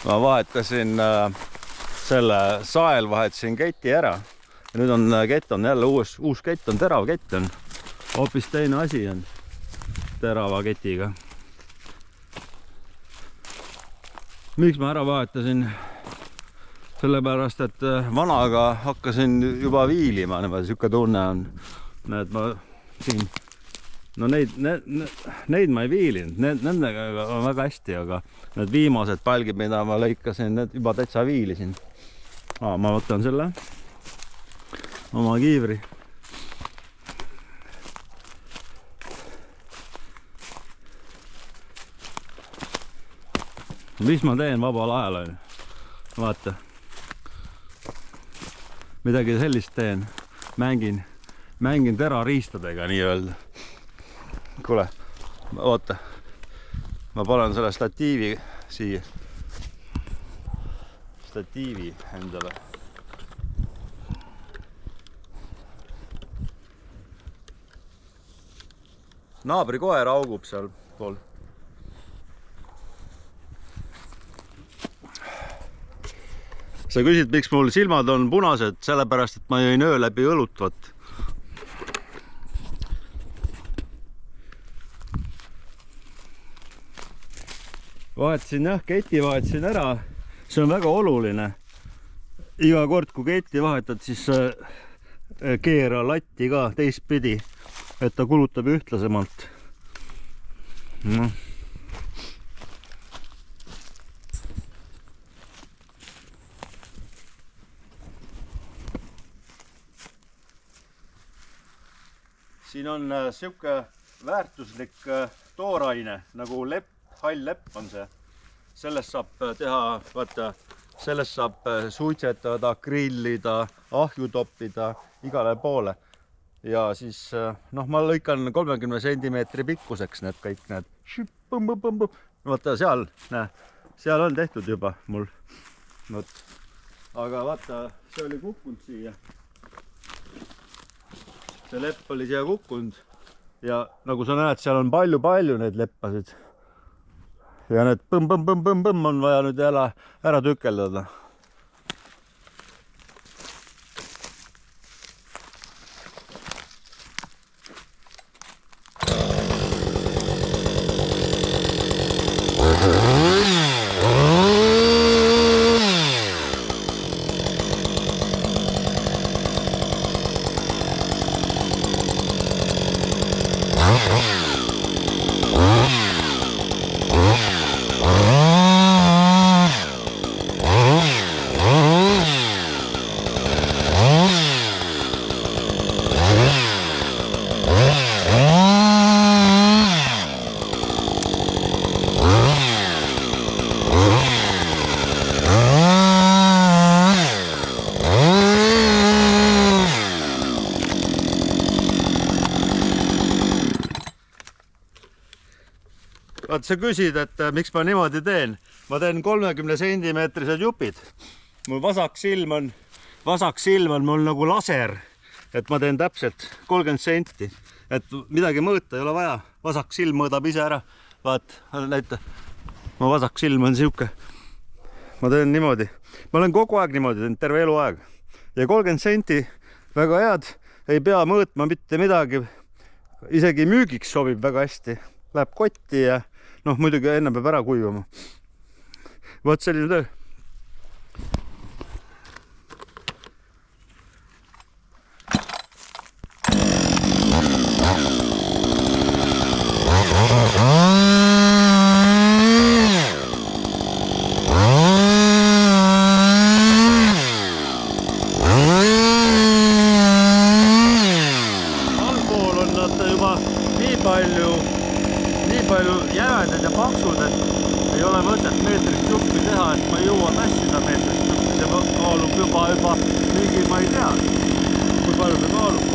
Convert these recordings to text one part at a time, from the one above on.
ma vahetasin selle sael, vahetasin keti ära. Ja nüüd on kett on jälle uus kett on, terav kett on. Hoopis teine asi on terava ketiga. Miks ma ära vahetasin? Sellepärast, et vanaga hakkasin juba viilima, siuke tunne on. Näed, ma siin, no neid ma ei viilinud, nendega on väga hästi, aga need viimased palgid, mida ma lõikasin, need juba täitsa viilisin. Ma võtan selle oma kiivri. Mis ma teen vabal ajal? Vaata. Midagi sellist teen. Mängin terariistadega nii-öelda. Kuule, oota. Ma panen selle statiivi siia. Statiivi endale. Naabri koer augub seal pool. Sa küsid, miks mul silmad on punased, sellepärast, et ma jõin öö läbi õlutvat. Vahetasin jah, keti vahetasin ära. See on väga oluline. Iga kord, kui keti vahetad, siis keera latti ka teistpidi, et ta kulutab ühtlasemalt. No. Siin on siuke väärtuslik tooraine nagu lepp, hall lepp on see. Sellest saab teha, vaata, sellest saab suitsetada, grillida, ahju toppida igale poole. Ja siis, ma lõikan 30 sentimeetri pikkuseks need kõik need. Vaata seal, seal on tehtud juba mul. Aga vaata, see oli kukkunud siia. See lepp oli siia kukkunud ja nagu sa näed, seal on palju neid leppasid. Ja need põmm on vaja nüüd ära tükeldada. Vaat sa küsid, et miks ma niimoodi teen. Ma teen 30 sentimeetrised jupid. Mul vasak silm on mul nagu laser, et ma teen täpselt 30 senti. Et midagi mõõta ei ole vaja. Vasak silm mõõdab ise ära. Vaat, näita. Mu vasak silm on siuke. Ma teen niimoodi. Ma olen kogu aeg niimoodi teen, terve eluaeg. Ja 30 senti väga head. Ei pea mõõtma mitte midagi. Isegi müügiks sobib väga hästi. Läheb kotti ja muidugi enne peab ära kuivama. Vot selline töö. Allpool on nad juba nii palju jävedad ja paksud, et ei ole mõtet meetrist juppi teha, et ma ei jõua mässida meetrist juppi. See kaalub juba mingi, ma ei tea, kui palju see kaalub.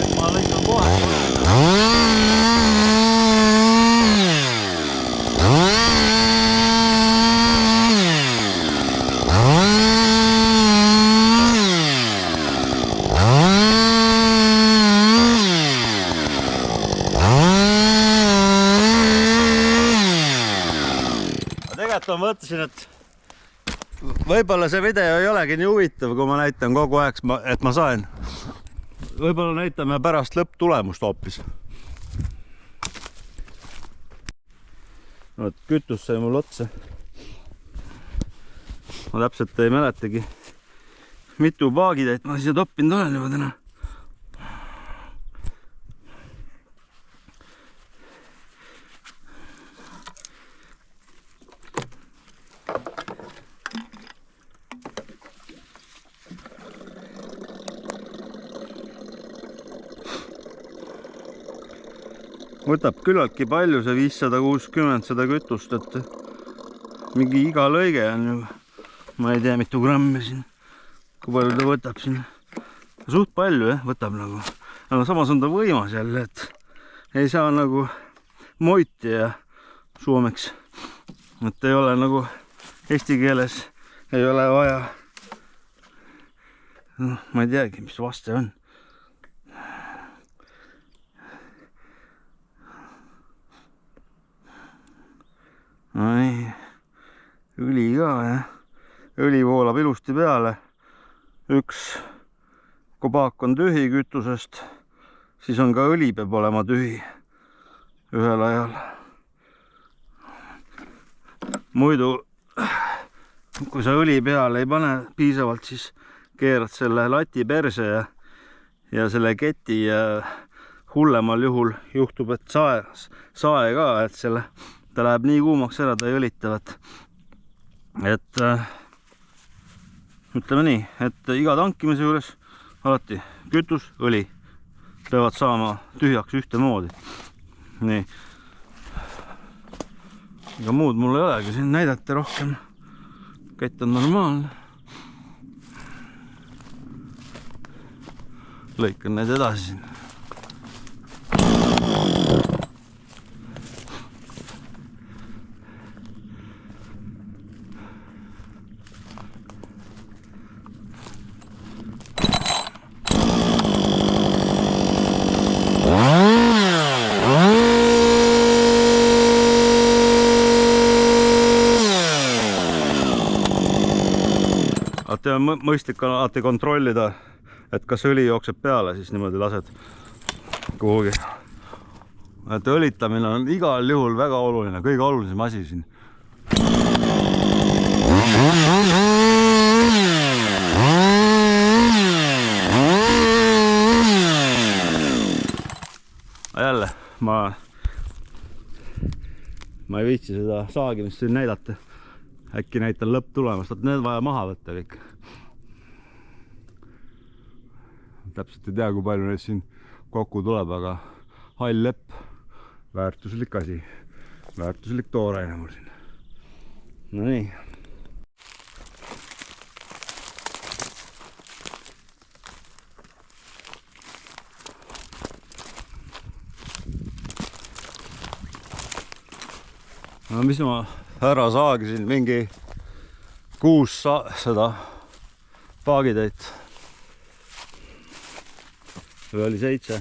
Et ma lõikan kohe. tegelikult ma mõtlesin, et võib-olla see video ei olegi nii huvitav, kui ma näitan kogu aeg, et ma sain. Võib-olla näitame pärast lõpptulemust hoopis. No, kütus sai mul otsa. Ma täpselt ei mäletagi, mitu paagitäit ma siia toppinud olen juba täna. Võtab küllaltki palju see 560 seda kütust, et mingi iga lõige on ju, ma ei tea, mitu grammi siin, kui palju ta võtab siin. Suht palju võtab nagu, aga samas on ta võimas jälle, et ei saa nagu moiti ja suomeks, et ei ole nagu eesti keeles ei ole vaja, noh, ma ei teagi, mis vaste on. Ai, õli ka, jah. Õli voolab ilusti peale. Üks kobaak on tühi kütusest, siis on ka õli peab olema tühi ühel ajal. Muidu, kui sa õli peale ei pane piisavalt, siis keerad selle lati perse ja selle keti ja hullemal juhul juhtub, et sae ka, et selle ta läheb nii kuumaks ära, ta ei õlitavat. Et ütleme nii, et iga tankimise juures alati kütus, õli peavad saama tühjaks ühtemoodi. Nii. Ega muud mul ei olegi siin näidata rohkem. Kett on normaalne. Lõikan need edasi siin. On mõistlik alati kontrollida, et kas õli jookseb peale, siis niimoodi lased kuhugi. Et õlitamine on igal juhul väga oluline, kõige olulisem asi siin. Jälle, ma ei viitsi seda saagimist siin näidata. Äkki näitan lõpptulemust, et need vaja maha võtta kõik. Täpselt ei tea, kui palju neid siin kokku tuleb, aga hall lepp, väärtuslik asi, väärtuslik tooraine mul siin. No nii. No mis ma ära saagisin, mingi 600 paagitäit. Või oli 7.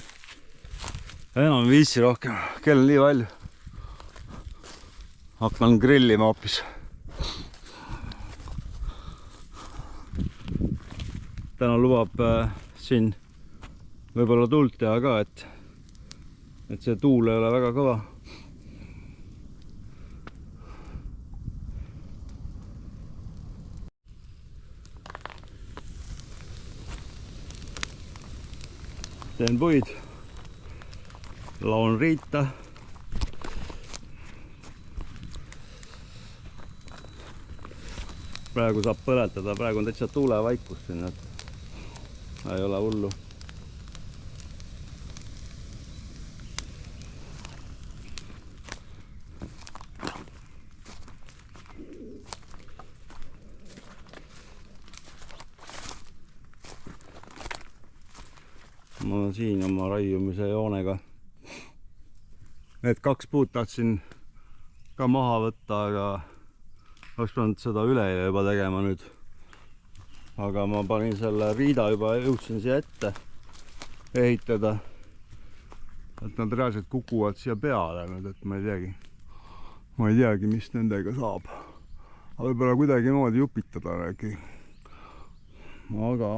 Enam viisi rohkem, kell on nii palju. Hakkan grillima hoopis. Täna lubab siin võib-olla tuult teha ka, et see tuul ei ole väga kõva. Teen puid, laon riita. Praegu saab põletada, praegu on täitsa tuulevaikus siin, et ei ole hullu. Ma olen siin oma raiumise joonega. Need 2 puud tahtsin ka maha võtta, aga oleks pidanud seda üleeile juba tegema nüüd. Aga ma panin selle riida juba, jõudsin siia ette ehitada. Et nad reaalselt kukuvad siia peale nüüd, et ma ei teagi, mis nendega saab. võib-olla kuidagi moodi jupitada äkki. Aga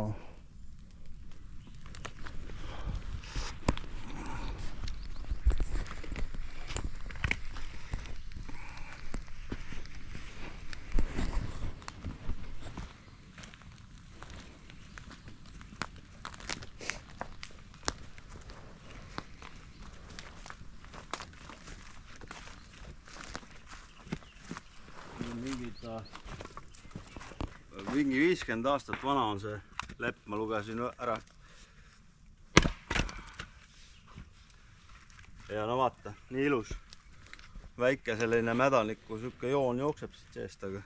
mingi 50 aastat vana on see lepp, ma lugesin ära. Ja no vaata, nii ilus. Väike selline mädaniku sükke joon jookseb siit seest, aga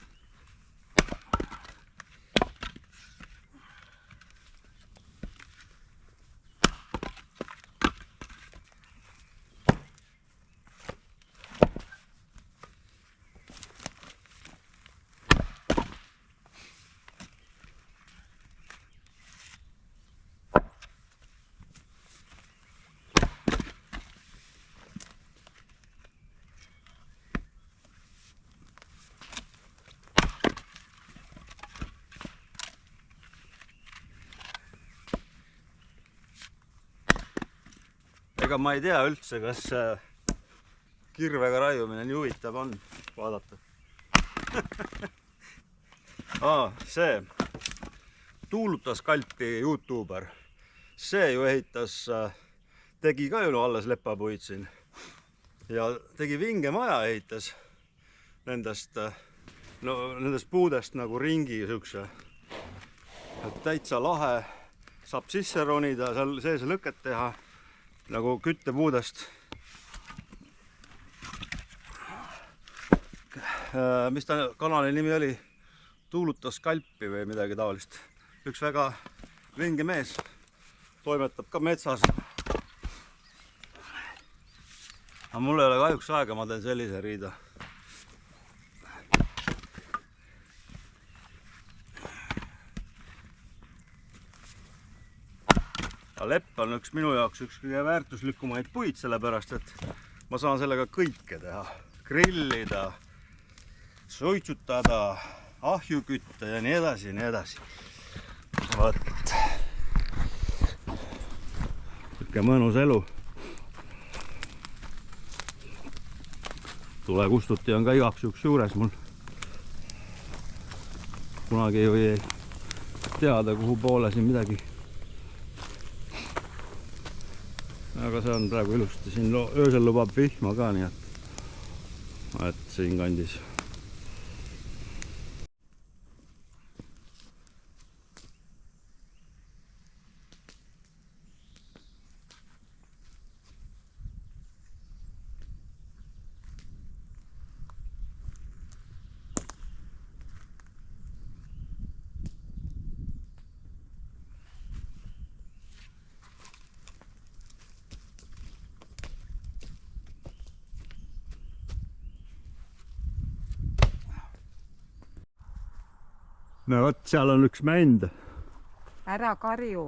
ega ma ei tea üldse, kas kirvega raiumine nii huvitav on vaadata. See Tuulutas Kalpi YouTuber, see ju ehitas, tegi ka ju alles lepapuid siin ja tegi vinge maja, ehitas nendest puudest nagu ringi siukse, et täitsa lahe, saab sisse ronida, seal sees lõket teha nagu küttepuudest. Mis ta kanali nimi oli? Tuulutas Kalpi või midagi taolist. Üks väga vinge mees, toimetab ka metsas. Aga mul ei ole kahjuks aega, ma teen sellise riida. Lepp on minu jaoks üks kõige väärtuslikumaid puid, sellepärast et ma saan sellega kõike teha. Grillida, suitsutada, ahju kütta ja nii edasi ja nii edasi. Vaat. Siuke mõnus elu. Tulekustuti on ka igaks juhuks juures mul. Kunagi ei teada, kuhu poole siin midagi. Aga see on praegu ilusti, siin öösel lubab vihma ka, nii et siin kandis. No vot, seal on üks mänd. Ära karju.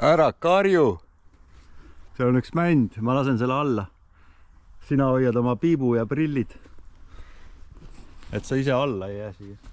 Ära karju. See on üks mänd, ma lasen selle alla. Sina hoiad oma piibu ja prillid. Et sa ise alla ei jää siia.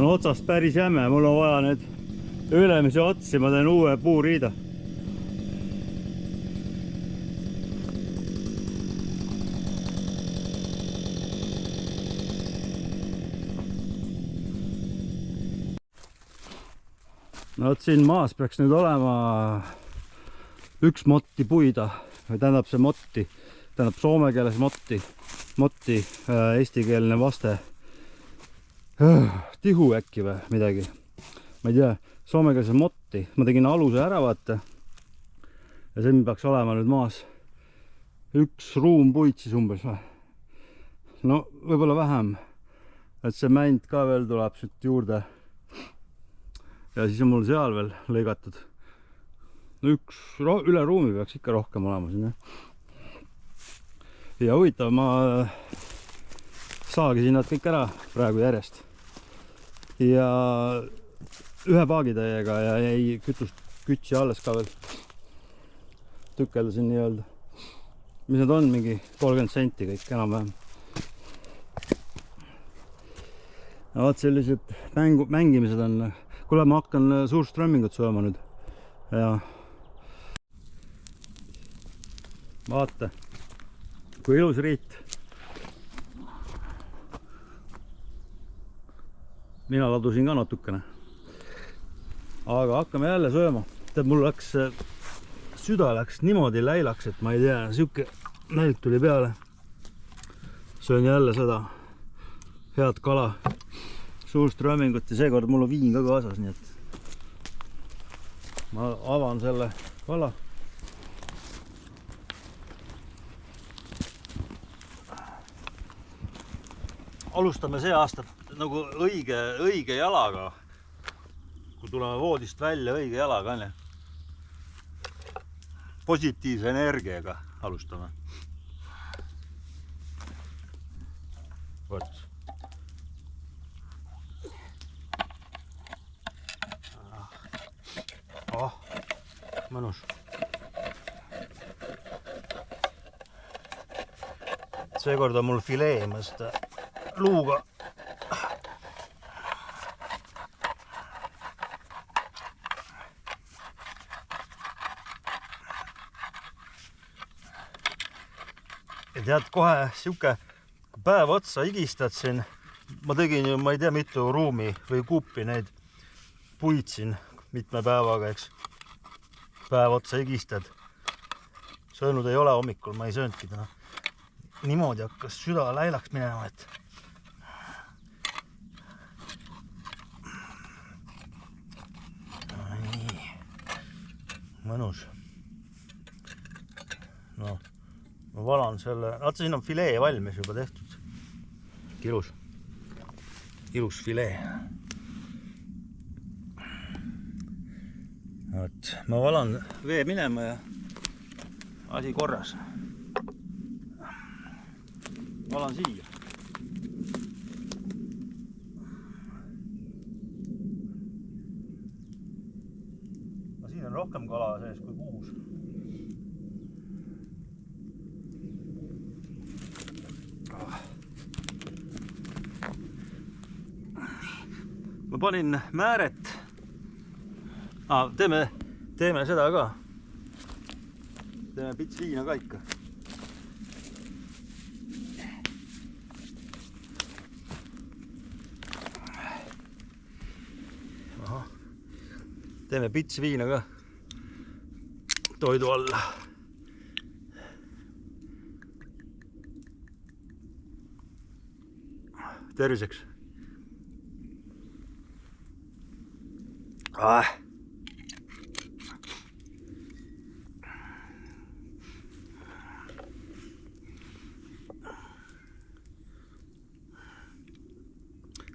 on otsast päris jäme, mul on vaja nüüd ülemisi otsi, ma teen uue puuriida. No vot siin maas peaks nüüd olema üks motti puida, või tähendab see motti, tähendab soome keeles motti, eestikeelne vaste. Tihu äkki või midagi, ma ei tea, soome keeles motti, ma tegin aluse ära vaata. Ja see peaks olema nüüd maas üks ruum puid siis umbes või. No võib-olla vähem, et see mänd ka veel tuleb siit juurde. Ja siis on mul seal veel lõigatud. No üle ruumi peaks ikka rohkem olema sinna. Ja huvitav, ma saagisin nad kõik ära praegu järjest. Ja ühe paagitäiega ja jäi kütsi alles ka veel. Tükeldasin nii öelda. Mis need on? Mingi 30 senti kõik enam-vähem. Ja vaat sellised mängimised on. Kuule, ma hakkan suurströmmingut sööma nüüd. Ja vaata, kui ilus riit. Mina ladusin ka natukene. Aga hakkame jälle sööma. Tead, mul süda läks niimoodi läilaks, et ma ei tea, siuke nälg tuli peale. Söön jälle seda head kala. Suurströmmingut ja seekord mul on viin ka kaasas, nii et ma avan selle kala. Alustame see aasta nagu õige jalaga. Kui tuleme voodist välja õige jalaga, on. Positiivse energiaga alustame. Võt. Mõnus. Seekord on mul fileemast luuga. Ja tead, kohe siuke päev otsa higistad siin. Ma tegin ju, ma ei tea, mitu ruumi või kuppi neid puid siin mitme päevaga, eks. Päev otsa higistad. Söönud ei ole hommikul, ma ei sööndki täna. Niimoodi hakkas süda läilaks minema, et nii. Mõnus. No, ma valan selle, vaata siin on filee valmis juba tehtud. Ilus filee. Võt, ma valan vee minema ja asi korras. Valan siia. No, siin on rohkem kala sees kui kuus. Ma panin määret. Teeme seda ka. Teeme pits viina ka ikka. Aha. Teeme pits viina ka. Toidu alla. Terviseks.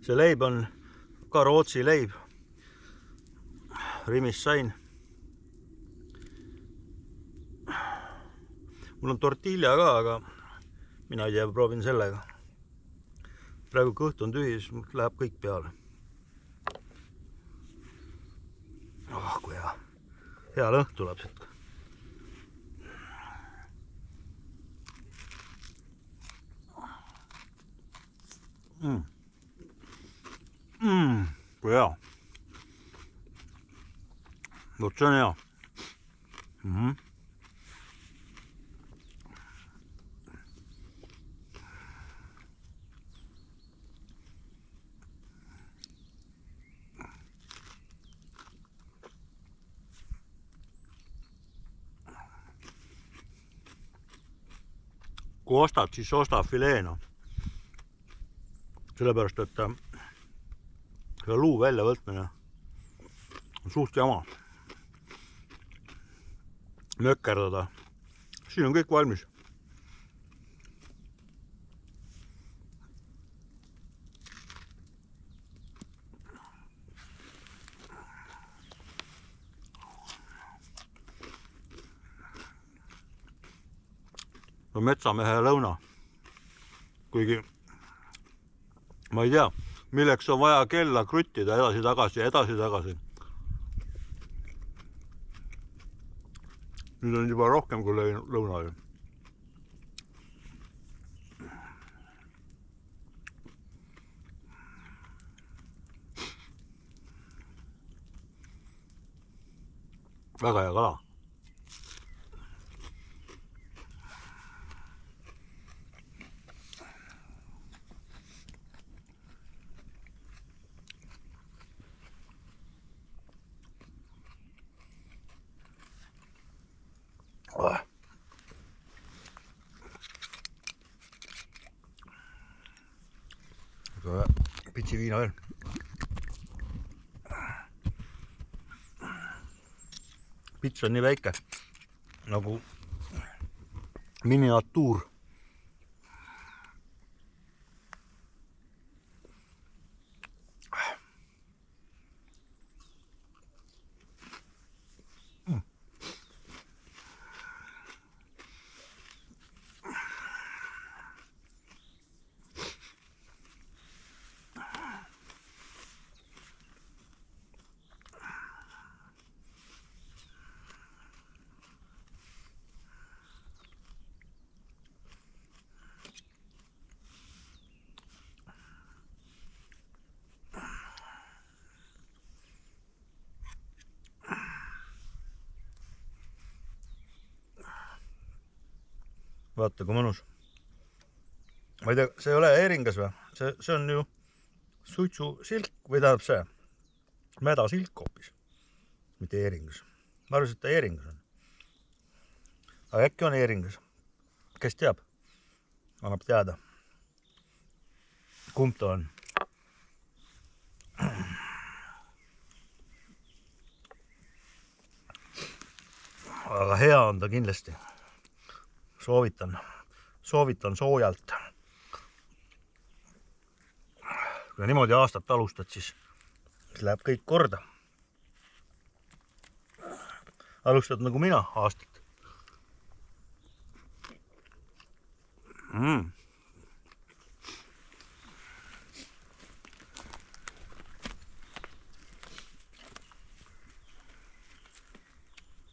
See leib on ka Rootsi leib. Rimist sain. Mul on tortilla ka, aga mina ei tea, proovin sellega. Praegu kõht on tühi, siis läheb kõik peale. Kui hea lõhn tuleb siit. vot see on hea. Kui ostad, siis osta fileena. Sellepärast, et selle luu välja võtmine on suht jama. Mökkerdada. Siin on kõik valmis. No metsamehe lõuna. Kuigi ma ei tea, milleks on vaja kella kruttida edasi-tagasi. Nüüd on juba rohkem kui lõuna. Väga hea kala. Pitsi viina veel. Pits on nii väike nagu miniatuur. Vaata, kui mõnus. Ma ei tea, see ei ole eeringas või? See on ju suitsu silk või tähendab see mäda silk hoopis. Mitte eeringas. Ma arvasin, et ta eeringas on. Aga äkki on eeringas. Kes teab? Annab teada. Kumb ta on? Aga hea on ta kindlasti. Soovitan soojalt. Kui niimoodi aastat alustad, siis läheb kõik korda. Alustad nagu mina aastat.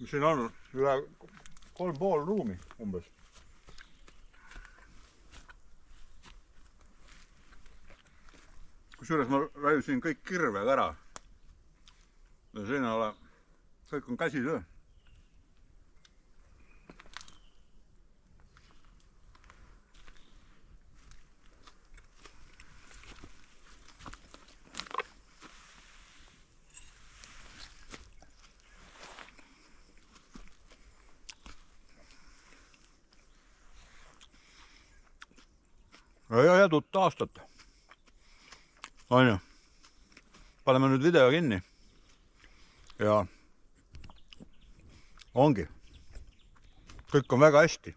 Siin on üle 3,5 ruumi umbes. Kusjuures ma raiusin kõik kirved ära. Ja siin ole, kõik on käsitöö. Ja edut aastat. On ju. Paneme nüüd video kinni. Ja ongi. Kõik on väga hästi.